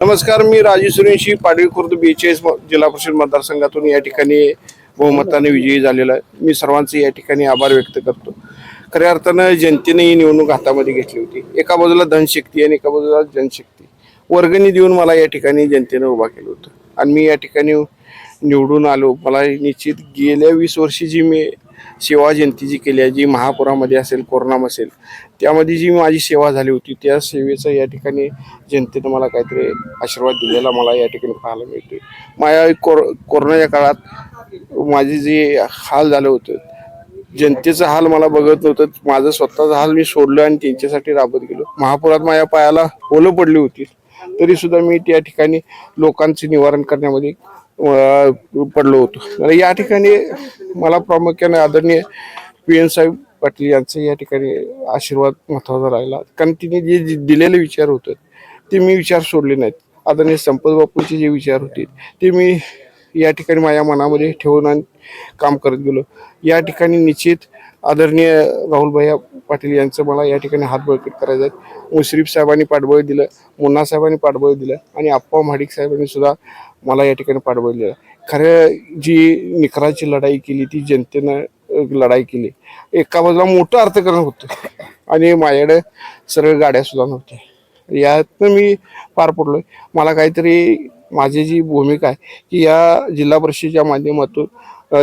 नमस्कार, मी राजू सुरेशी पाडवी खुर्द 42 जिल्हा परिषद मतदारसंघातून या ठिकाणी बहुमताने विजयी झालेला आहे. मी सर्वांचे या ठिकाणी आभार व्यक्त करतो. खऱ्या अर्थानं जनतेने ही निवडणूक हातामध्ये घेतली होती. एका बाजूला धनशक्ती आणि एका बाजूला जनशक्ती वर्गणी देऊन मला या ठिकाणी जनतेनं उभा केलं होतं आणि मी या ठिकाणी निवडून आलो. मला निश्चित गेल्या 20 वर्षी जी मी सेवा जनतेची केली आहे, जी महापुरामध्ये असेल, कोरोना असेल, त्यामध्ये जी माझी सेवा झाली होती, त्या सेवेचा या ठिकाणी जनतेनं मला काहीतरी आशीर्वाद दिलेला मला या ठिकाणी पाहायला मिळते. माझ्या कोरोनाच्या काळात माझे जे हाल झालं होतं, जनतेचं हाल मला बघत नव्हतं, माझं स्वतःचं हाल मी सोडलं आणि त्यांच्यासाठी राबत गेलो. महापुरात माझ्या पायाला ओलं पडली होती, तरी सुद्धा मी त्या ठिकाणी लोकांचे निवारण करण्यामध्ये पडलो होतो. या ठिकाणी मला प्रामुख्याने आदरणीय PN साहेब पाटील यांचा या ठिकाणी आशीर्वाद महत्त्वाचा राहिला, कारण तिने जे दिलेले विचार होते ते मी विचार सोडले नाहीत. आदरणीय संपत बापूंचे जे विचार होते ते मी या ठिकाणी माझ्या मनामध्ये ठेवून आणि काम करत गेलो. या ठिकाणी निश्चित आदरणीय राहुलभाई पाटील यांचं मला या ठिकाणी हात बळकट करायचं आहे. मुश्रीफ साहेबांनी पाठबळ दिलं, मुन्ना साहेबांनी पाठबळ दिलं आणि आप्पा महाडिक साहेबांनी सुद्धा मला या ठिकाणी पाठबळ दिलं. खरं जी निखराची लढाई केली ती जनतेनं लढाई केली. एका बाजूला मोठं अर्थकारण होतं आणि माझ्याकडे सरळ गाड्या सुद्धा नव्हत्या. यातनं मी पार पडलोय. मला काहीतरी माझी जी भूमिका आहे की या जिल्हा परिषदेच्या माध्यमातून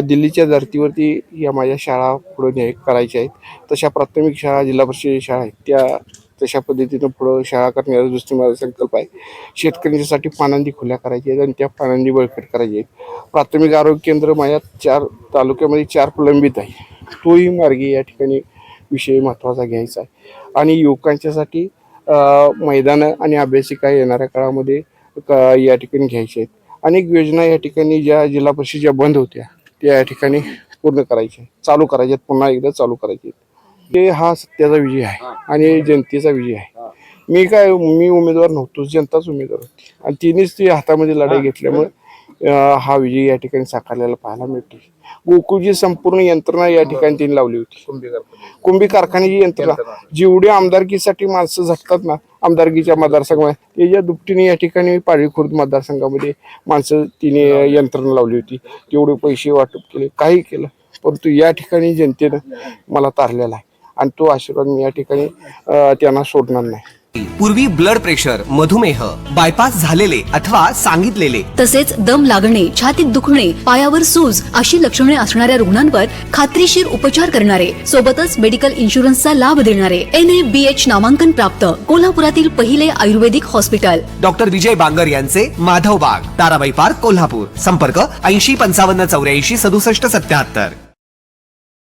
दिल्लीच्या धर्तीवरती या माझ्या शाळा पुढे करायच्या आहेत. तशा प्राथमिक शाळा, जिल्हा परिषद शाळा आहेत, त्या तशा पद्धतीनं पुढं शाळा करण्याचा दृष्टी माझा संकल्प आहे. शेतकऱ्यांच्यासाठी पाणंदी खुल्या करायची आहेत आणि त्या पाणंदी बळकट करायची आहेत. प्राथमिक आरोग्य केंद्र माझ्या 4 तालुक्यामध्ये 4 प्रलंबित आहे, तोही मार्गी या ठिकाणी विषय महत्त्वाचा घ्यायचा आहे. आणि युवकांच्यासाठी मैदानं आणि अभ्यासिका येणाऱ्या काळामध्ये या ठिकाणी घ्यायच्या आहेत. अनेक योजना या ठिकाणी ज्या जिल्हा परिषदेच्या बंद होत्या त्या या ठिकाणी पूर्ण करायच्या, चालू करायच्यात, पुन्हा एकदा चालू करायचे. ते हा सत्याचा विजय आहे आणि जनतेचा विजय आहे. मी उमेदवार नव्हतो, जनताच उमेदवार होती आणि तिनेच ती हातामध्ये लढाई घेतल्यामुळे हा विजय या ठिकाणी साकारलेला पाहायला मिळते. गोकुळची संपूर्ण यंत्रणा या ठिकाणी तिने लावली होती. कुंभी कारखान्याची यंत्रणा, जेवढी आमदारकीसाठी माणसं झटतात ना आमदारकीच्या मतदारसंघामध्ये, त्याच्या दुपटीने या ठिकाणी पाडवी खुर्द मतदारसंघामध्ये माणसं तिने यंत्रणा लावली होती. तेवढे पैसे वाटप केले, काही केलं, परंतु या ठिकाणी जनतेनं मला तारलेला आहे आणि तो आशीर्वाद मी या ठिकाणी त्यांना सोडणार नाही. पूर्वी ब्लड प्रेशर, मधुमेह, बायपास झालेले अथवा सांगितलेले, तसेच दम लागणे, छातीत दुखणे, पायावर सूज अशी लक्षणे असणाऱ्या रुग्णांवर खात्रीशीर उपचार करणारे, सोबतच मेडिकल इन्शुरन्सचा लाभ देणारे NABH नामांकन प्राप्त कोल्हापुरातील पहिले आयुर्वेदिक हॉस्पिटल डॉक्टर विजय बांगर यांचे माधवबाग, ताराबाई पार्क, कोल्हापूर. संपर्क 80 55 84 67 77.